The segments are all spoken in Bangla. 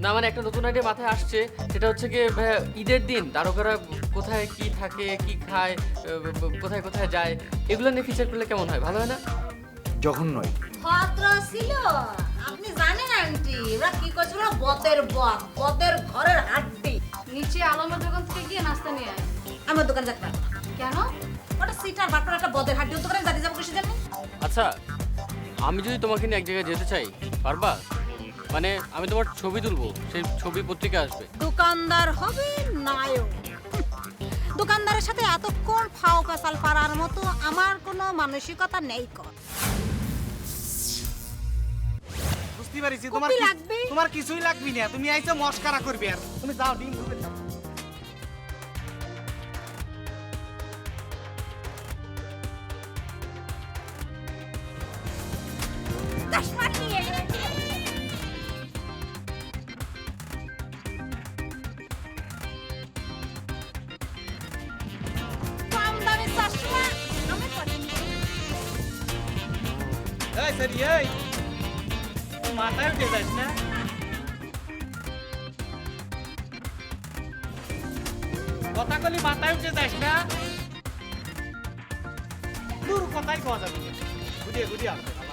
না মানে একটা নতুন আইডিয়া মাথায় আসছে, সেটা হচ্ছে কি ভাইয়া, ঈদের দিন তারকারা কোথায় কি থাকে, কি খায়, কোথায় কোথায় যায়, এগুলো নিয়ে ফিচার করলে কেমন হয়? ভালো হয় না? জঘন্যই। ভদ্র ছিল। আপনি জানেন আন্টি ওরা কি করছিল? বদের ঘরের হাড্ডি। নিচে আলমের দোকান থেকে গিয়ে নাস্তা নিয়ে আয়। আমার দোকান যাক না। কেন? ওটা সিটার বাটপার একটা বদের হাড্ডি, ওর দোকানে জানি যাবো কিসের জন্য? আচ্ছা, আমি যদি তোমাকে নিয়ে এক জায়গায় যেতে চাই, পারবা? মানে আমি তোমার ছবি তুলবো, সেই ছবি পত্রিকা আসবে। দোকানদার হবে নায়ক। দোকানদারের সাথে এতক্ষণ ফাও কাসাল পারার মতো আমার কোনো মানসিকতা নেই কর। বুঝতে পারিছি কপি লাগবে? তোমার কিছুই লাগবে না, তুমি আইছো মস্কারা করবে আর তুমি যাও ডিম ভুলে যাও। কম দামে চশমা আমি পছন্দ। এই সরি এই মাথায় উঠে যাস না। কথা কলি মাথায় উঠে যাস না। দূর কথাই কওয়া যাবে না। গুডিয়ে গুডিয়ে আসবে আমার।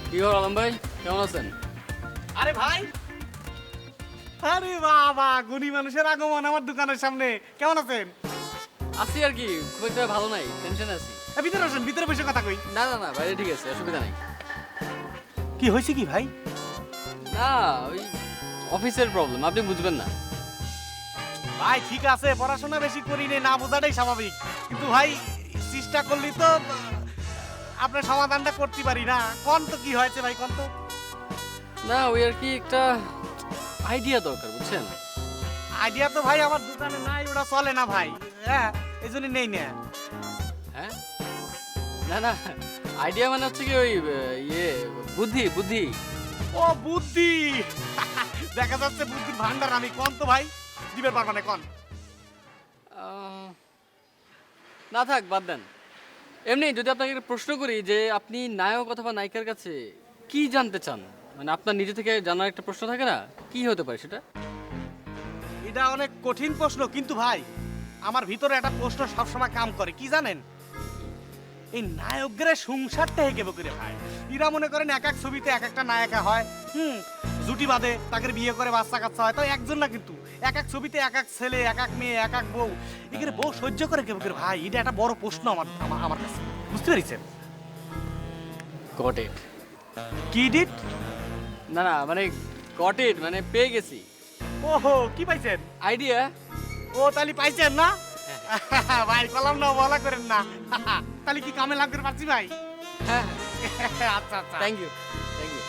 কি খবর আলম ভাই, কেমন আছেন? আরে ভাই, আরে বাবা, গুণী মানুষের আগমন আমার দোকানের সামনে। কেমন আছেন? আছি আর কি, খুব একটা ভালো নাই, টেনশন আছি। ভিতরে আসেন, ভিতরে বসে কথা কই। না না না, বাইরে ঠিক আছে, অসুবিধা নাই। কি হয়েছে কি ভাই? না ওই অফিসের প্রবলেম, আপনি বুঝবেন না। ভাই ঠিক আছে, পড়াশোনা বেশি করি না বোঝাটাই স্বাভাবিক, কিন্তু ভাই চেষ্টা করলি তো আপনার সমাধানটা করতে পারি না। কোন তো কি হয়েছে ভাই, কোন তো। না ওই আর কি একটা আইডিয়া দরকার, বুঝছেন? আইডিয়া তো ভাই আমার দোকানে নাই, ওটা চলে না ভাই। হ্যাঁ, এই জন্য নেই না। হ্যাঁ না না, আইডিয়া মানে হচ্ছে কি ওই ইয়ে বুদ্ধি বুদ্ধি। ও বুদ্ধি দেখা যাচ্ছে বুদ্ধির ভান্ডার আমি। কোন তো ভাই, দিবের পারবা না কোন। না থাক, বাদ দেন। এমনি যদি আপনাকে একটা প্রশ্ন করি যে আপনি নায়ক অথবা নায়িকার কাছে কি জানতে চান, মানে আপনার নিজে থেকে জানার একটা প্রশ্ন থাকে না, কি হতে পারে সেটা? এটা অনেক কঠিন প্রশ্ন, কিন্তু ভাই আমার ভিতরে একটা প্রশ্ন সবসময় কাম করে, কি জানেন? এই নায়কদের সংসারটা হেগে বকরে ভাই। এরা মনে করেন এক এক ছবিতে এক একটা নায়িকা হয়, জুটি বাঁধে, তাকে বিয়ে করে বাচ্চা কাচ্চা হয়। তাই একজন না, কিন্তু এক এক ছবিতে এক এক ছেলে, এক এক মেয়ে, এক এক বউ। এখানে বউ সহ্য করে কে বকরে ভাই? এটা একটা বড় প্রশ্ন আমার কাছে। বুঝতে পেরেছেন? Got it. কি ডিট? না না মানে গট ইট মানে পেয়ে গেছি ওহো, কি পাইছেন? আইডিয়া। ও তাহলে পাইছেন না ভাই? কলাম না, বলা করেন না। তাহলে কি কামে লাভ করে পারছি ভাই? হ্যাঁ আচ্ছা আচ্ছা, থ্যাংক ইউ থ্যাংক ইউ,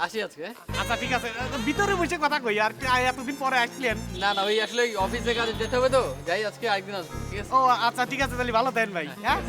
আসি আজকে। আচ্ছা ঠিক আছে, ভিতরে বসে কথা কই। আর কি এতদিন পরে আসলেন? না না ওই আসলে অফিসে কাজে যেতে হবে তো, যাই আজকে আরেকদিন আসবো, ঠিক আছে? ও আচ্ছা ঠিক আছে, তাহলে ভালো দেন ভাই। হ্যাঁ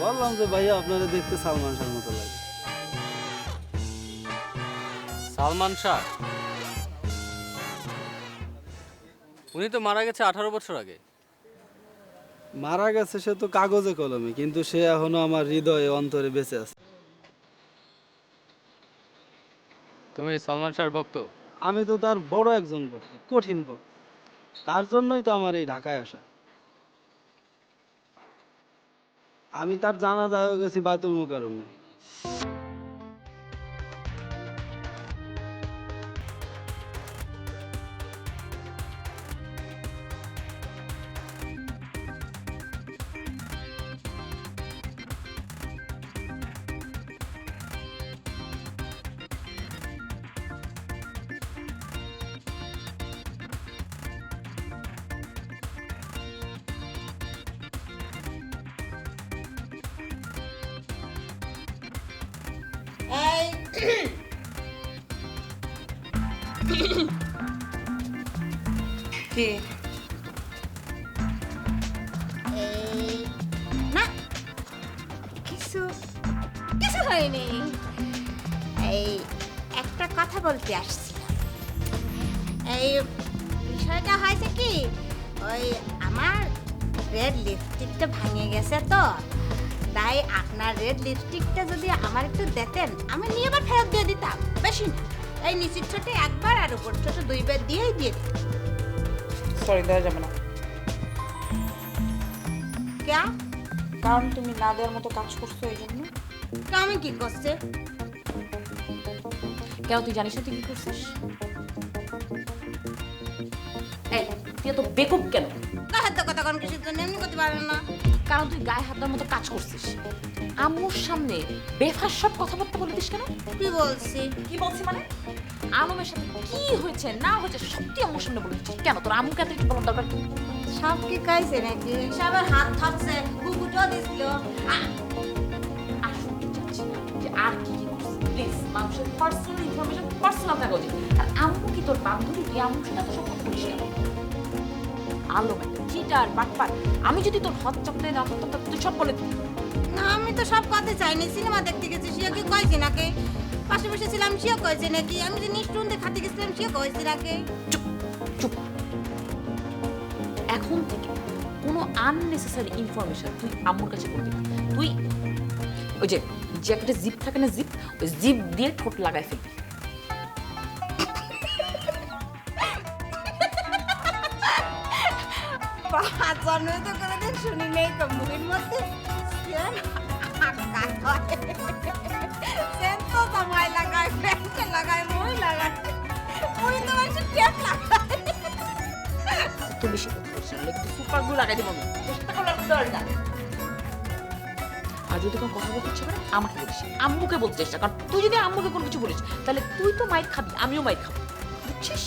বললাম যে ভাইয়া আপনারা দেখতে সালমান শাহর মতো লাগে। সালমান শাহ উনি তো মারা গেছে 18 বছর আগে। মারা গেছে সে তো কাগজে কলমে, কিন্তু সে এখনো আমার হৃদয়ে অন্তরে বেঁচে আছে। তুমি সালমান শাহর ভক্ত? আমি তো তার বড় একজন ভক্ত, কঠিন ভক্ত। তার জন্যই তো আমার এই ঢাকায় আসা। আমি তার জানাজা হয়ে গেছি বায়তুল মুকাররমে। এই কে? এই না, কিছু কিছু হয়নি। এই একটা কথা বলতে আসছিলাম। এই বিষয়টা হয়েছে কি, ওই আমার রেড লিপস্টিকটা ভেঙে গেছে, তো তাই আপনার রেড লিপস্টিকটা যদি আমার একটু দিতেন, আমি নিয়ে আবার ফেরত দিয়ে দিতাম। বেশি না, এই নিচের ছোট একবার আর উপর ছোট দুইবার দিয়েই দিয়ে দিতাম। সরি, দেওয়া যাবে না। কে? কারণ তুমি না দেওয়ার মতো কাজ করছো এই জন্য। আমি কি করছে? কেন তুই জানিস না তুই কি করছিস? এই তুই এত বেকুব কেন? কাহার তো কথা কোন কিছুর জন্য এমনি করতে পারেন না। কারণ তুই গায়ে হাত দেওয়ার মতো কাজ করছিস। আম্মুর সামনে বেফাস সব কথাবার্তা বলতিস কেন? কি বলছি? কি বলছি মানে? আলমের সাথে কি হয়েছে না হয়েছে সব তুই আম্মুর সামনে বলে দিচ্ছিস কেন? তোর আম্মুকে এত কিছু বলার দরকার কি? সব কি কাইছে নাকি? সবার হাত থাকছে, কুকুরও দিছিল। আর শুনতে চাচ্ছি না যে আর কি কি করছিস। প্লিজ মানুষের পার্সোনাল ইনফরমেশন পার্সোনাল থাকা উচিত। আর আম্মু কি তোর বান্ধবী? তুই আম্মুর সাথে এত সব কথা বলিস কেন? আলম চিটার বাটপার। আমি যদি তোর হাত চাপতে না করতাম তা তুই সব বলে দিবি। না, আমি তো সব কথা চাইনি। সিনেমা দেখতে গেছি, সে কি কইছে নাকি? পাশে বসে ছিলাম, সেও কইছে নাকি? আমি যে নিষ্ঠুন দেখাতে গেছিলাম, সেও কইছে নাকি? চুপ চুপ। এখন থেকে কোনো আননেসেসারি ইনফরমেশন তুই আম্মুর কাছে করবি না। তুই ওই যে জ্যাকেটে জিপ থাকে না, জিপ, ওই জিপ দিয়ে ঠোঁট লাগায় ফেলবি। পাঁচ জন্মে তো কোনোদিন শুনি নেই তো মুভির মধ্যে সেন সেন তো সময় লাগায়, ফ্রেন্ড লাগায়, মই লাগায়, মই তো মানুষ টেপ লাগায়। তুই বেশি কথা বলছিস না, একটু সুপার গ্লু লাগাই দিব আমি। চেষ্টা করলে আপনি ধরেন না। আর যদি কোনো কথা বলতে ইচ্ছে করে আমাকে বলিস, আম্মুকে বলতে চেষ্টা কর। তুই যদি আম্মুকে কোনো কিছু বলিস তাহলে তুই তো মাইর খাবি, আমিও মাইর খাবো, বুঝছিস?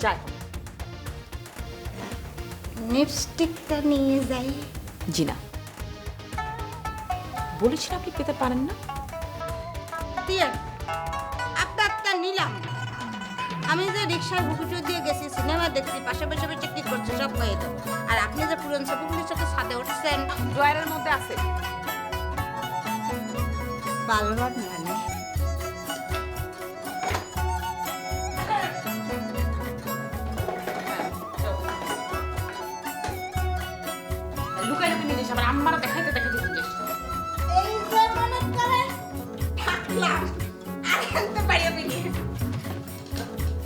যা এখন। লিপস্টিকটা নিয়ে যাই। জি না, বলেছেন আপনি পেতে পারেন না। দিয়ে আপনারটা নিলাম। আমি যে রিক্সায় বুকুটো দিয়ে গেছি, সিনেমা দেখছি, পাশে বসে বসে কি করছে সব কয়ে দেবো। আর আপনি যে পুরন ছবিগুলির সাথে ছাদে উঠছেন, ড্রয়ারের মধ্যে আছে। বালবার মানে লুকাই লুকাই নিয়ে যাস, আবার আম্মারা দেখাইতে দেখাইতে নিয়ে যাস। এই যে মনে করে থাকলাম আর আনতে পারি আমি।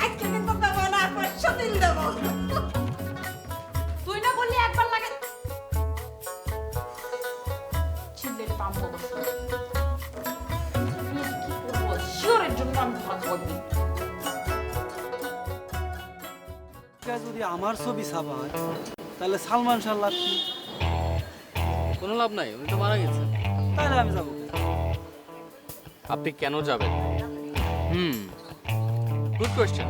আজকে কিন্তু দেবো না, পরশু দিন দেবো। তুই না বললি একবার লাগে চিল্লে পাম্প অবশ্য কি করবো শিওরের জন্য আমি ভাত বলবি। যদি আমার ছবি ছাপা হয় তাহলে সালমান শাহ লাভ কি? কোনো লাভ নাই, উনি তো মারা গেছেন। তাহলে আমি যাবো। আপনি কেন যাবেন? Good question.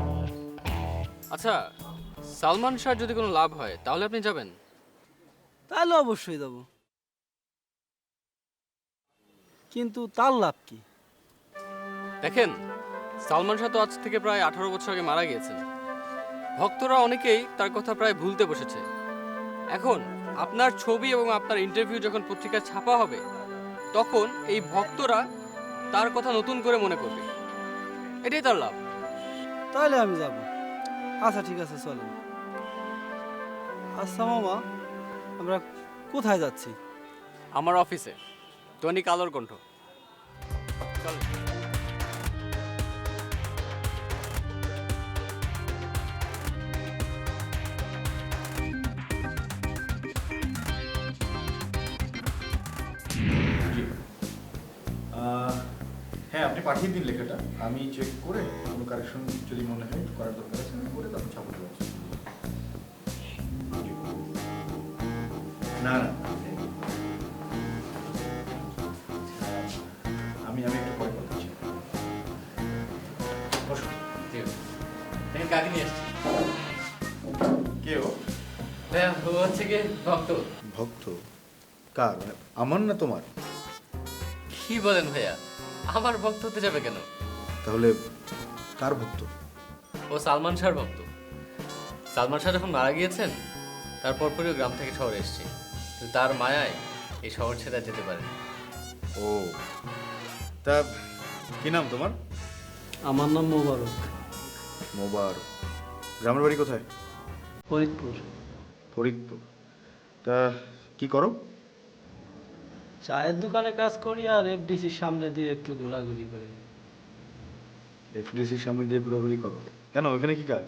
আচ্ছা, সালমান শাহ যদি কোনো লাভ হয় তাহলে আপনি যাবেন? তাহলে অবশ্যই যাব, কিন্তু তার লাভ কি? দেখেন, সালমান শাহ তো আজ থেকে প্রায় 18 বছর আগে মারা গিয়েছেন। ভক্তরা অনেকেই তার কথা প্রায় ভুলতে বসেছে। এখন আপনার ছবি এবং আপনার ইন্টারভিউ যখন পত্রিকায় ছাপা হবে, তখন এই ভক্তরা তার কথা নতুন করে মনে করবে। এটাই তার লাভ। তাহলে আমি যাব। আচ্ছা ঠিক আছে চলেন। আচ্ছা মামা, আমরা কোথায় যাচ্ছি? আমার অফিসে, দৈনিক আলোর কণ্ঠ। চল। জি। হ্যাঁ, আপনি পাঠিয়ে দিন লেখাটা, আমি চেক করে কোনো কারেকশন যদি মনে হয় করার দরকার আছে আমি করে তারপর ছাপাতে পারছি। না না, আমি একটু পরে কথা বলছি। বসুন। ঠিক আছে। দেখেন কাকে নিয়ে আসছি। কে ও? ভাইয়া, ও হচ্ছে কি ভক্ত। ভক্ত? কার? মানে আমার না তোমার? কি বলেন ভাইয়া, আমার ভক্ত হতে যাবে কেন? তাহলে কার ভক্ত? ও সালমান শাহর ভক্ত। সালমান শাহ যখন মারা গিয়েছেন তারপর পরেও গ্রাম থেকে শহরে এসেছি, কিন্তু তার মায়ায় এই শহর ছেড়ে আর যেতে পারে। ও, তা কি নাম তোমার? আমার নাম মোবারক। মোবারক। গ্রামের বাড়ি কোথায়? ফরিদপুর। ফরিদপুর। তা কি করো? চায়ের দোকানে কাজ করি আর এফডিসির সামনে দিয়ে একটু ঘোরাঘুরি করি। এফডিসির সামনে দিয়ে ঘোরাঘুরি করো কেন? ওখানে কি কাজ?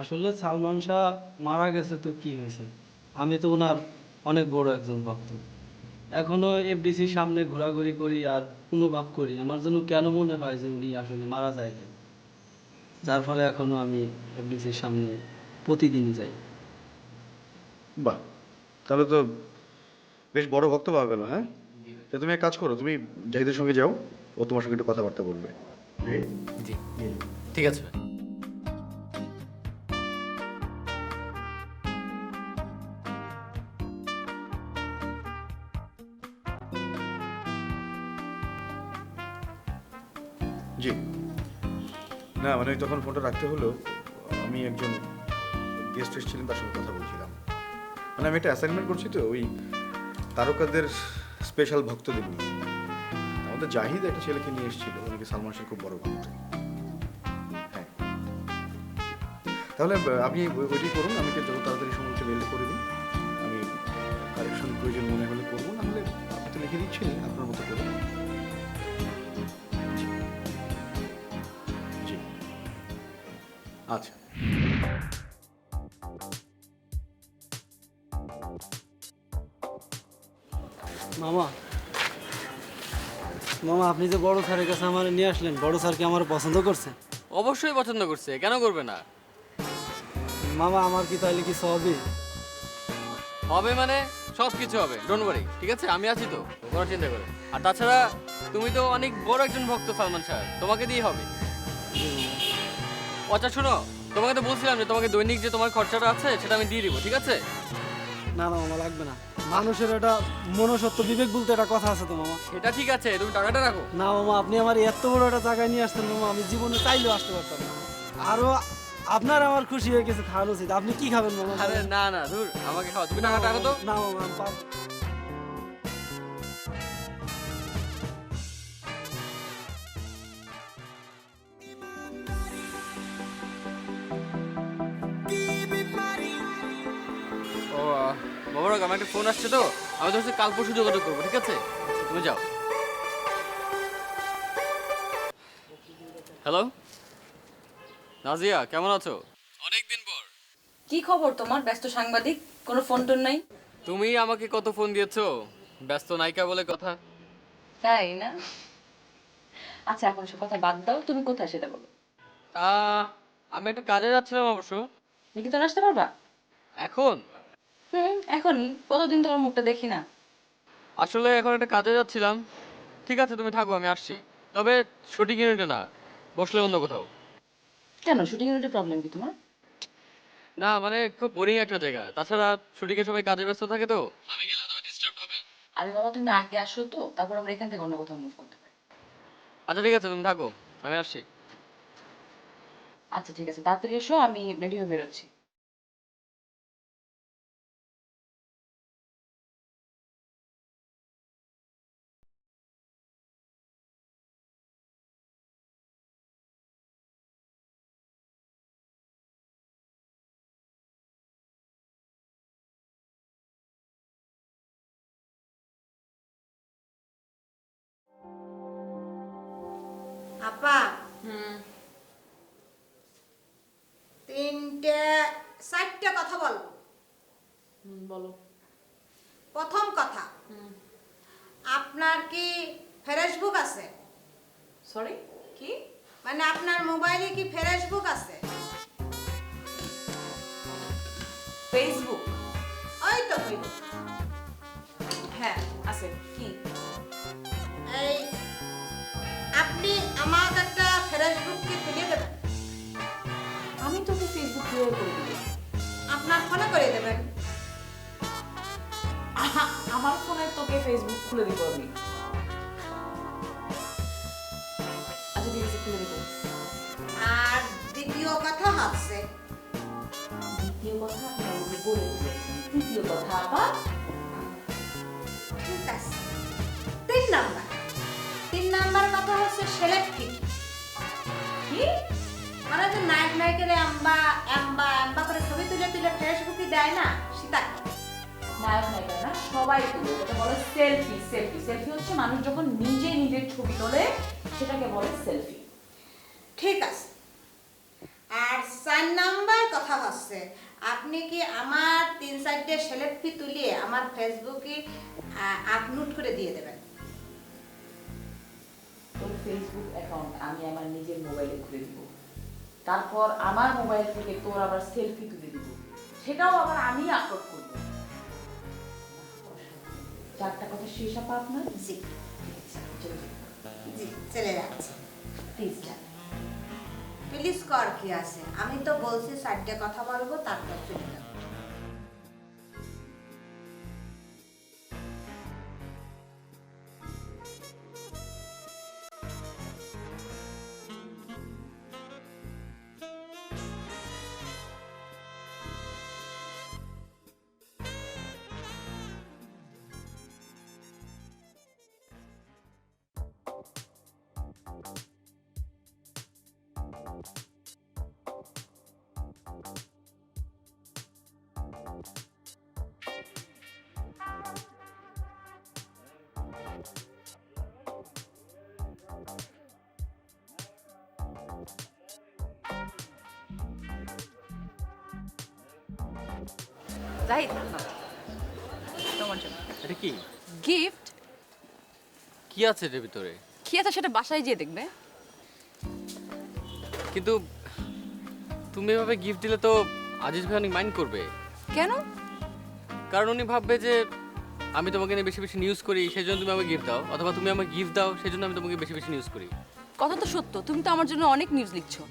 আসলে সালমান শাহ মারা গেছে তো কি হয়েছে, আমি তো ওনার অনেক বড় একজন ভক্ত। এখনো এফডিসির সামনে ঘোরাঘুরি করি আর অনুভব করি আমার জন্য কেন মনে হয় যে উনি আসলে মারা যায় না। যার ফলে এখনো আমি এফডিসির সামনে প্রতিদিনই যাই। বাহ, তাহলে তো বেশ বড় ভক্ত পাওয়া গেল। হ্যাঁ, তা তুমি এক কাজ করো, তুমি জাহিদের সঙ্গে যাও, ও তোমার সঙ্গে একটু কথাবার্তা বলবে। জি, ঠিক আছে ভাই। জি। না মানে ওই তখন ফোনটা রাখতে হলো, আমি একজন গেস্ট এসেছিলেন তার সঙ্গে কথা বলছিলাম। মানে আমি একটা অ্যাসাইনমেন্ট করছি তো ওই তারকাদের স্পেশাল ভক্তদের নিয়ে। আমাদের জাহিদ একটা ছেলেকে নিয়ে এসেছিল, উনিকে সালমান শাহ খুব বড় ভক্ত। হ্যাঁ, তাহলে আপনি ওইটাই করুন, আমাকে যত তাড়াতাড়ি সময় মেল করে দিন। আমি কারেকশন প্রয়োজন মনে হলে করবো, না হলে আপনি তো লিখে দিচ্ছেন আপনার মতো করে। জি জি, আচ্ছা। মামা, মামা আপনি যে বড় স্যারের কাছে আমার নিয়ে আসলেন, বড় স্যার কি আমার পছন্দ করছে? অবশ্যই পছন্দ করছে, কেন করবে না? মামা আমার কি তাহলে কিছু হবে? হবে মানে সব কিছু হবে, ডোন্ট ওয়ারি। ঠিক আছে, আমি আছি তো, কোনো চিন্তা করে। আর তাছাড়া তুমি তো অনেক বড় একজন ভক্ত সালমান শাহ, তোমাকে দিয়ে হবে। আচ্ছা শোনো, তোমাকে তো বলছিলাম যে তোমাকে দৈনিক যে তোমার খরচাটা আছে সেটা আমি দিয়ে দিব, ঠিক আছে? না না মামা, লাগবে না। মানুষের একটা মনুষ্যত্ব বিবেক বলতে একটা কথা আছে তো মামা। সেটা ঠিক আছে, তুমি টাকাটা রাখো। না মামা, আপনি আমার এত বড় একটা জায়গায় নিয়ে আসতেন মামা, আমি জীবনে চাইলেও আসতে পারতাম না। আরো আপনার আমার খুশি হয়ে কিছু খাওয়ানো উচিত। আপনি কি খাবেন মামা? আরে না না, ধুর, আমাকে খাও, তুমি টাকাটা রাখো তো। না মামা, আমি পারবো। ও বাবার, আমার একটা ফোন আসছে তো, আমি তোমার সাথে কাল পরশু যোগাযোগ করবো, ঠিক আছে? তুমি যাও। হ্যালো নাজিয়া, কেমন আছো? অনেকদিন পর। কি খবর তোমার, ব্যস্ত সাংবাদিক, কোনো ফোন টোন নাই? তুমি আমাকে কত ফোন দিয়েছো, ব্যস্ত নায়িকা বলে কথা। তাই না? আচ্ছা এখন সব কথা বাদ দাও, তুমি কোথায় সেটা বলো। আমি একটা কাজে যাচ্ছিলাম অবশ্য। দেখি তো আসতে পারবা? এখন এখন কতদিন তোমার মুখটা দেখি না। আসলে এখন একটা কাজে যাচ্ছিলাম। ঠিক আছে তুমি থাকো, আমি আসছি। তবে শুটিং ইউনিটে না, বসলে অন্য কোথাও। কেন, শুটিং ইউনিটের প্রবলেম কি তোমার? না মানে খুব বোরিং একটা জায়গা, তাছাড়া শুটিং এ সবাই কাজে ব্যস্ত থাকে তো আমি গেলে তো ডিস্টার্ব হবে। আরে বাবা তুমি আগে আসো তো, তারপর আমরা এখান থেকে অন্য কোথাও মুভ করতে পারি। আচ্ছা ঠিক আছে, তুমি থাকো, আমি আসছি। আচ্ছা ঠিক আছে, তাড়াতাড়ি এসো, আমি রেডি হয়ে বেরোচ্ছি। আপা হুম, চারটে কথা বল। বলো। প্রথম কথা, আপনার কি ফেসবুক আছে? সরি, কি? মানে আপনার মোবাইলে কি ফেসবুক আছে? ফেসবুক? ওই তো ফেসবুক। হ্যাঁ আছে। কি? এই আপনি আমাকে একটা ফেসবুককে খুলে দেবেন। আমি তোকে ফেসবুক ক্লিয়ার করে দিব। আপনার ফোনে করে দেবেন। আমার ফোনে তোকে ফেসবুক খুলে দিব আমি। আচ্ছা ঠিক আছে, খুলে দিব। আর দ্বিতীয় কথা হচ্ছে, দ্বিতীয় কথা আমি অলরেডি বলে দিয়েছি। তৃতীয় কথা আবার ঠিক আছে, 3 নাম্বার। 3 নাম্বার কথা হচ্ছে সেলিব্রিটি। কি? মানে যে নায়ক নায়িকের আম্বা আম্বা আম্বা করে ছবি তুলে তুলে ফেসবুকে দেয় না, সেটা। নায়ক নায়িকা না, সবাই তুলে। এটা বলে সেলফি। সেলফি সেলফি হচ্ছে মানুষ যখন নিজে নিজের ছবি তোলে, সেটাকে বলে সেলফি। ঠিক আছে। আর 4 নাম্বার কথা হচ্ছে, আপনি কি আমার 3-4টে সেলফি তুলিয়ে আমার ফেসবুকে আপলোড করে দিয়ে দেবেন? তোর ফেসবুক অ্যাকাউন্ট আমি আমার নিজের মোবাইলে খুলে দিব। তারপর আমার মোবাইল থেকে তোর আবার সেলফি তুলে দিব, সেটাও আবার আমি আপলোড করব। 4টা কথা শেষ আপা আপনার? জি চলো, জি, চলে যাচ্ছে। প্লিজ যান। প্লিজ কর কি আছে, আমি তো বলছি 4টে কথা বলবো, তারপর চলে যাবো। জাহিদ, তোমার জন্য এটা কি গিফট। কি আছে এর ভিতরে? কি আছে সেটা বাসায় যেয়ে দেখবে। কিন্তু তুমি এভাবে গিফট দিলে তো আজিজ ভাই অনেক মাইন্ড করবে। কেন? কারণ উনি ভাববে যে আমি তোমাকে নিয়ে বেশি বেশি নিউজ করি, সেই জন্য তুমি আমাকে গিফট দাও, অথবা তুমি আমাকে গিফট দাও সেই জন্য আমি তোমাকে বেশি বেশি নিউজ করি। কথা তো সত্য, তুমি তো আমার জন্য অনেক নিউজ লিখছো।